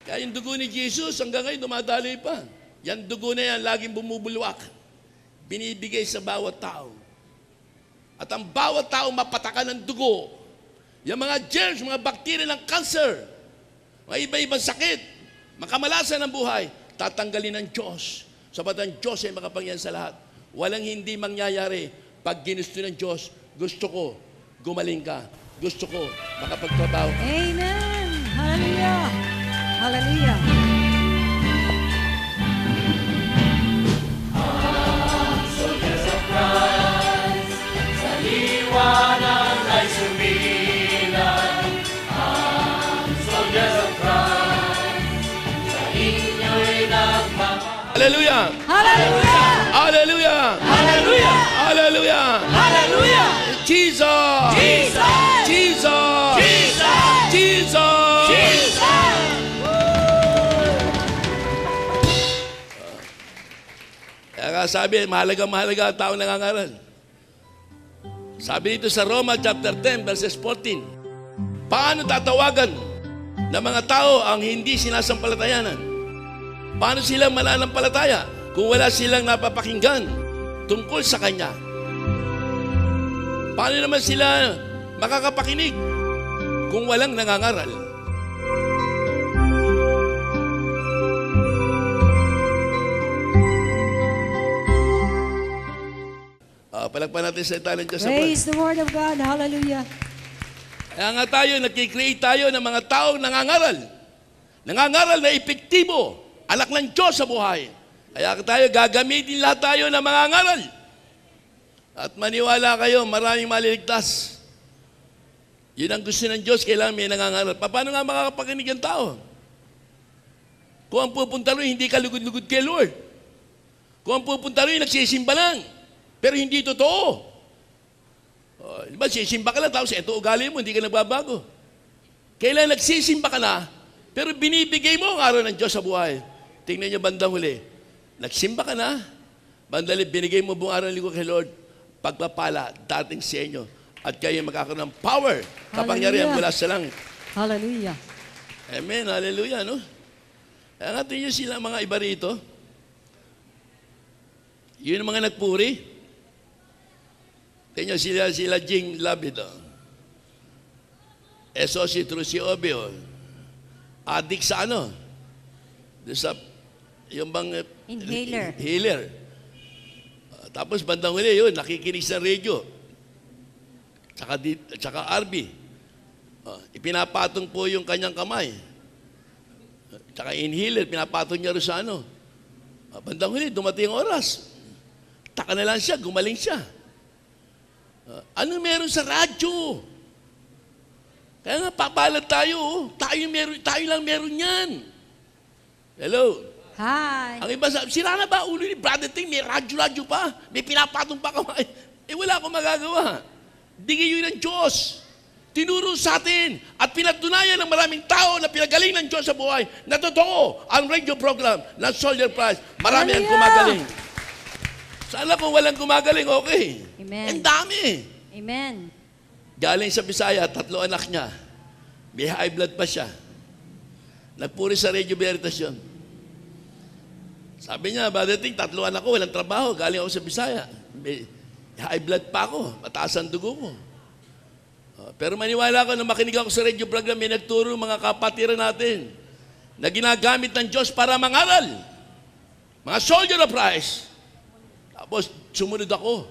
Kaya yung dugo ni Jesus hanggang ngayon dumadaloy pa. Yan dugo na yan, laging bumubulwak. Binibigay sa bawat tao. At ang bawat tao mapatakan ng dugo. Yung mga germs, mga bakterya ng cancer, mga iba-ibang sakit, makamalasan ng buhay, tatanggalin ng Diyos. Sapat ang Diyos ay makapangyarihan sa lahat. Walang hindi mangyayari pag ginusto ng Diyos. Gusto ko, gumaling ka. Gusto ko, makapagtrabaho. Amen. Hallelujah. Hallelujah. Hallelujah! Hallelujah. Hallelujah! Hallelujah. Hallelujah! Hallelujah. Jesus! Jesus. Jesus! Jesus. Jesus! Jesus. Kaya nga sabi, mahalaga ang tao nangangaral. Sabi dito sa Roma chapter 10 verses 14, paano tatawagan ng mga tao ang hindi sinasampalatayanan? Paano sila mananampalataya kung wala silang napapakinggan tungkol sa Kanya? Paano naman sila makakapakinig kung walang nangangaral? Palagpan natin sa talent Diyos. Praise the word of God. Hallelujah. Kaya nga tayo, nagkikreate tayo ng mga taong nangangaral. Nangangaral na epektibo, anak ng Diyos sa buhay. Kaya tayo, gagamitin lahat tayo ng mga ngaral. At maniwala kayo, maraming maliligtas. Yun ang gusto ng Diyos, kailangan may nangangaral. Paano nga makakapakinig ang tao? Kung ang pupunta rin, hindi ka lugod-lugod kay Lord. Kung ang pupunta rin, nagsisimba lang. Pero hindi totoo. Diba, sisimba ka lang, tapos ito ugali mo, hindi ka nagbabago. Kailan nagsisimba ka na, pero binibigay mo ang araw ng Diyos sa buhay. Tingnan niyo bandang huli. Nagsimba ka na, bandang huli, binigay mo buong araw ng linggo kay Lord, pagpapala, dating sa inyo, at kayo magkakaroon ng power, kapangyarihan mula sa langit. Hallelujah. Amen, hallelujah, no? Kaya nga tingnan sila mga iba rito. Yun ang mga nagpuri. Tingnan sila Jing Labido. Esosi Trusiobio. Adik sa ano? Sa, yung bang... Inhaler. Inhaler. Tapos bandang huli yun, nakikinig sa radio. Tsaka RB. Ipinapatong po yung kanyang kamay. Tsaka inhaler, pinapatong niya rin sa ano. Bandang huli, dumating ang oras. Taka na lang siya, gumaling siya. Ano meron sa radyo? Kaya nga, papalat tayo. Tayo lang meron yan. Hello? Hi. Ang iba sabi, sira na ba ulo ni Brother Ting? May radyo-radyo pa. May pinapatong pa kamay. Wala akong magagawa. Bigay yun ng Diyos. Tinuro sa atin at pinatunayan ng maraming tao na pinagaling ng Diyos sa buhay na totoo ang radio program ng Soldier Prize. Marami ang kumagaling. Sana kung walang kumagaling, okay. Amen. Ang dami. Amen. Galing sa Bisaya, 3 anak niya. May high blood pa siya. Nagpuri sa Radio Veritas yun. Sabi niya, Brother Ting, 3 anak ko, walang trabaho. Galing ako sa Bisaya. May high blood pa ako. Mataas ang dugo ko. Pero maniwala ko na makinig ako sa radio program, may nagturo mga kapatiran natin na ginagamit ng Diyos para mangaral. Mga soldier of Christ. Tapos sumunod ako.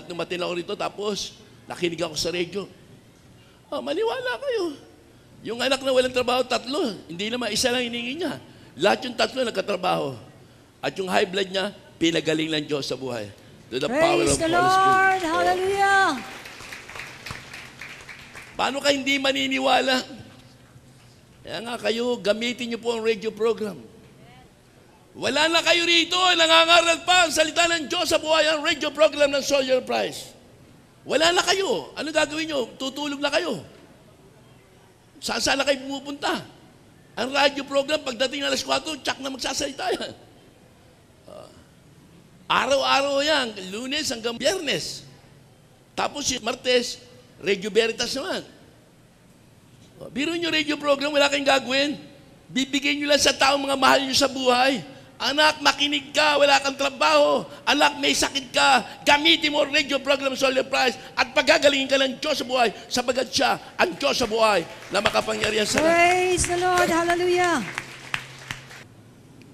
Dumating ako rito, tapos nakinig ako sa radio. Maniwala kayo. Yung anak na walang trabaho, 3. Hindi naman, isa lang hiningi niya. Lahat yung 3 nagkatrabaho. At yung high blood niya, pinagaling ng Diyos sa buhay. To the power Praise of the Holy Spirit. Lord. Hallelujah. Paano ka hindi maniniwala? Kaya nga kayo, gamitin niyo po ang radio program. Wala na kayo rito, nangangaral pa ang salita ng Diyos sa buhay ang radio program ng Soldier Prize. Wala na kayo. Ano gagawin niyo? Tutulog na kayo. Saan na kayo pumupunta? Ang radio program, pagdating na alas 4, tsak na magsasalita yan. Araw-araw yan, Lunes hanggang Biyernes. Tapos yung Martes, Radio Veritas naman. Biro nyo radio program, wala kayong gagawin. Bibigyan nyo lang sa taong mga mahal nyo sa buhay. Anak, makinig ka, wala kang trabaho. Anak, may sakit ka, gamitin mo radio program Solid Price at pagagalingin ka ng Diyos sa buhay sapagat siya ang Diyos sa buhay na makapangyarihan sa lahat. Praise the Lord. Hallelujah.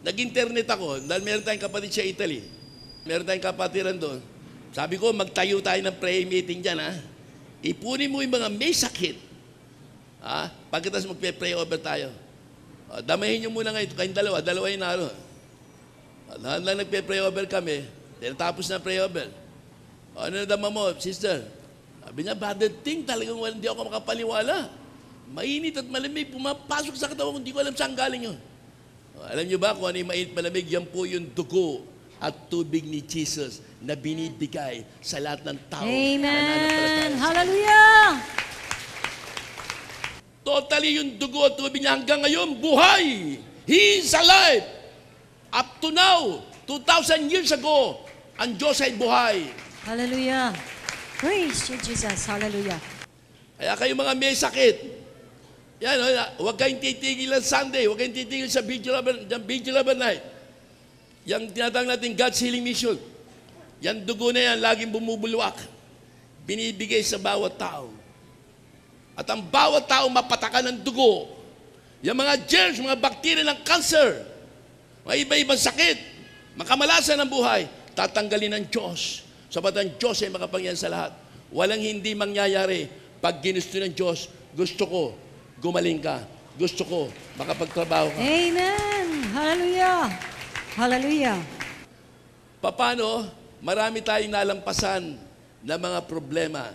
Nag-internet ako dahil meron tayong kapatid sa Italy. Meron tayong kapatiran doon. Sabi ko, magtayo tayo ng prayer meeting dyan, ha? Ipunin mo yung mga may sakit. Ha? Pagkatapos magpe-pray over tayo. Damahin nyo muna ngayon, kayong dalawa yung naroon. Lahat lang nagpe-pray over kami, tinatapos na pray over. Ano na dama mo, sister? Sabi niya, bad thing, talagang hindi ako makapaniwala. Mainit at malamig, pumapasok sa katawan ko, hindi ko alam saan galing yun. Alam niyo ba kung ano yung mainit malamig? Yan po yung dugo at tubig ni Jesus na binibigay sa lahat ng tao. Amen. Hallelujah. Totally yung dugo at tubig niya hanggang ngayon, buhay. He is alive. Up to now, 2,000 years ago, ang Diyos ay buhay. Hallelujah. Praise you, Jesus. Hallelujah. Kaya kayo mga may sakit, yan, huwag kayong titigil ng Sunday, huwag kayong titigil sa Vigil of the Night. Yang tinatawag natin God's Healing Mission. Yan dugo na yan, laging bumubulwak. Binibigay sa bawat tao. At ang bawat tao mapatakan ng dugo. Yung mga germs, mga bakterya ng cancer, mga iba-ibang sakit, makamalasan ng buhay, tatanggalin ng Diyos. Sapat ang Diyos ay makapangyarihan sa lahat. Walang hindi mangyayari pag ginusto ng Diyos. Gusto ko, gumaling ka. Gusto ko, makapagtrabaho ka. Amen. Hallelujah. Hallelujah. Paano? Marami tayong nalampasan na mga problema.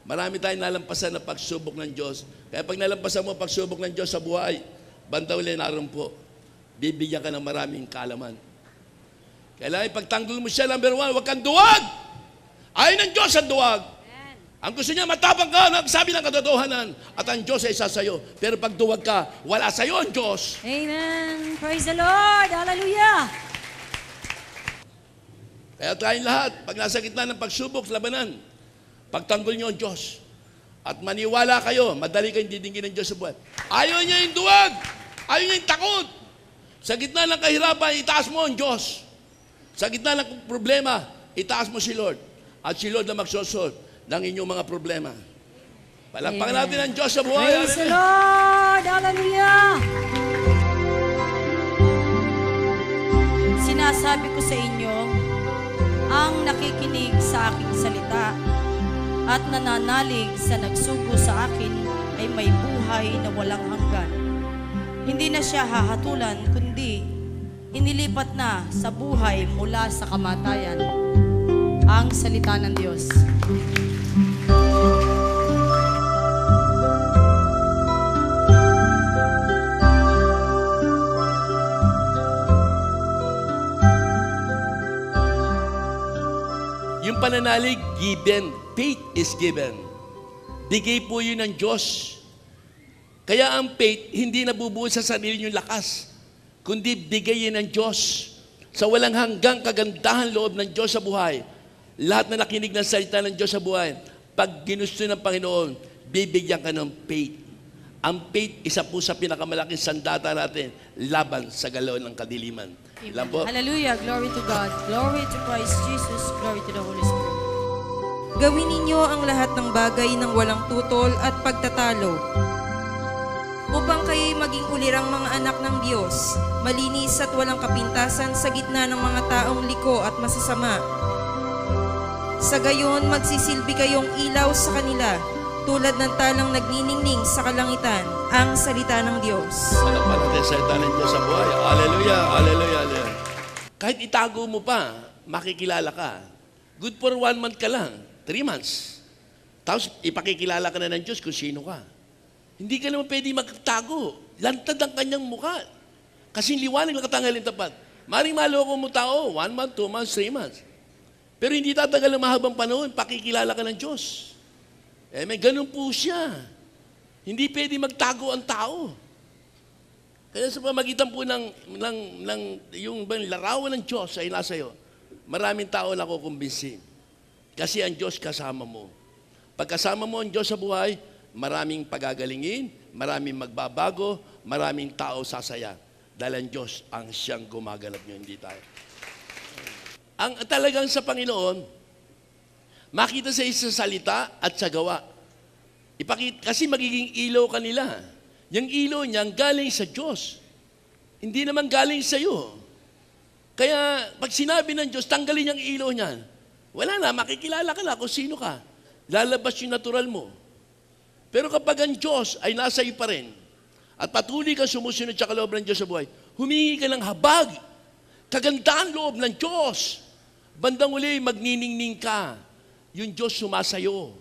Marami tayong nalampasan na pagsubok ng Diyos. Kaya pag nalampasan mo ang pagsubok ng Diyos sa buhay, banda uli naroon po. Bibigyan ka ng maraming kaalaman. Kailangan ipagtanggol mo siya, number 1, huwag kang duwag! Ayaw ng Diyos ang duwag. Ang gusto niya, matapang ka, nagsabi ng katotohanan, at ang Diyos ay isa sa'yo. Pero pag duwag ka, wala sa'yo ang Diyos. Amen. Praise the Lord. Hallelujah. Kaya tayong lahat, pag nasa gitna ng pagsubok, labanan, pagtanggol niyo ang Diyos. At maniwala kayo, madali kayong didinggin ng Diyos sa buhay. Ayaw niya yung duwag. Ayaw niya yung takot. Sa gitna ng kahirapan, itaas mo ang Diyos. Sa gitna ng problema, itaas mo si Lord. At si Lord na magsosolve ng inyong mga problema. Palakpakan natin ang Diyos sa buhay. Praise the Lord. Hallelujah. Sinasabi ko sa inyo, ang nakikinig sa aking salita at nananalig sa nagsugo sa akin ay may buhay na walang hanggan. Hindi na siya hahatulan, kundi inilipat na sa buhay mula sa kamatayan. Ang salita ng Diyos. Yung pananalig, given. Faith is given. Bigay po yun ng Diyos. Kaya ang faith, hindi nabubuo sa sarili niyong lakas, kundi bigay yun ng Diyos. Sa walang hanggang kagandahan loob ng Diyos sa buhay, lahat na nakinig ng salita ng Diyos sa buhay, pag ginusto ng Panginoon, bibigyan ka ng faith. Ang faith, isa po sa pinakamalaking sandata natin, laban sa galaw ng kadiliman. Ilan po? Hallelujah. Glory to God. Glory to Christ Jesus. Glory to the Holy Spirit. Gawin ninyo ang lahat ng bagay ng walang tutol at pagtatalo, upang kayo'y maging ulirang mga anak ng Diyos, malinis at walang kapintasan sa gitna ng mga taong liko at masasama. Sa gayon, magsisilbi kayong ilaw sa kanila, tulad ng talang nagniningning sa kalangitan, ang salita ng Diyos. Palakpakan natin sa salita ng Diyos sa buhay. Hallelujah, hallelujah, hallelujah. Kahit itago mo pa, makikilala ka. Good for 1 month ka lang, 3 months. Tapos ipakikilala ka na ng Diyos kung sino ka. Hindi ka naman pwede magtago. Lantad ang kanyang mukha. Kasi liwanag ng katangaling tapat. Maring maloko mo tao, 1 month, 2 months, 3 months. Pero hindi tatagal ng mahabang panahon, pakikilala ka ng Diyos. May ganun po siya. Hindi pwede magtago ang tao. Kaya sa pamagitan po yung larawan ng Diyos ay nasa iyo, maraming tao na kukumbinsi. Kasi ang Diyos kasama mo. Pag kasama mo ang Diyos sa buhay, maraming pagagalingin, maraming magbabago, maraming tao sasaya. Dahil ang Diyos ang siyang gumaganap nyo, hindi tayo. Ang talagang sa Panginoon, makita sa isa salita at sa gawa. Kasi magiging ilaw kanila. Yung ilaw niya galing sa Diyos. Hindi naman galing sa iyo. Kaya pag sinabi ng Diyos, tanggalin yung ilaw niyan. Wala na, makikilala ka na kung sino ka. Lalabas yung natural mo. Pero kapag ang Diyos ay nasa iyo pa rin, at patuloy kang sumusunod sa kaloob ng Diyos sa buhay, humingi ka ng habag, kagandahan loob ng Diyos. Bandang uli, magniningning ka. Yung Diyos sumasayo.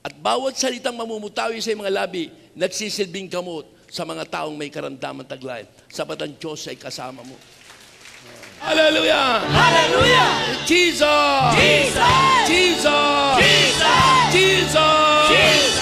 At bawat salitang mamumutawi sa iyong mga labi, nagsisilbing gamot sa mga taong may karamdaman taglay. Sapat ang Diyos ay kasama mo. Hallelujah! Hallelujah! Jesus! Jesus! Jesus! Jesus! Jesus! Jesus!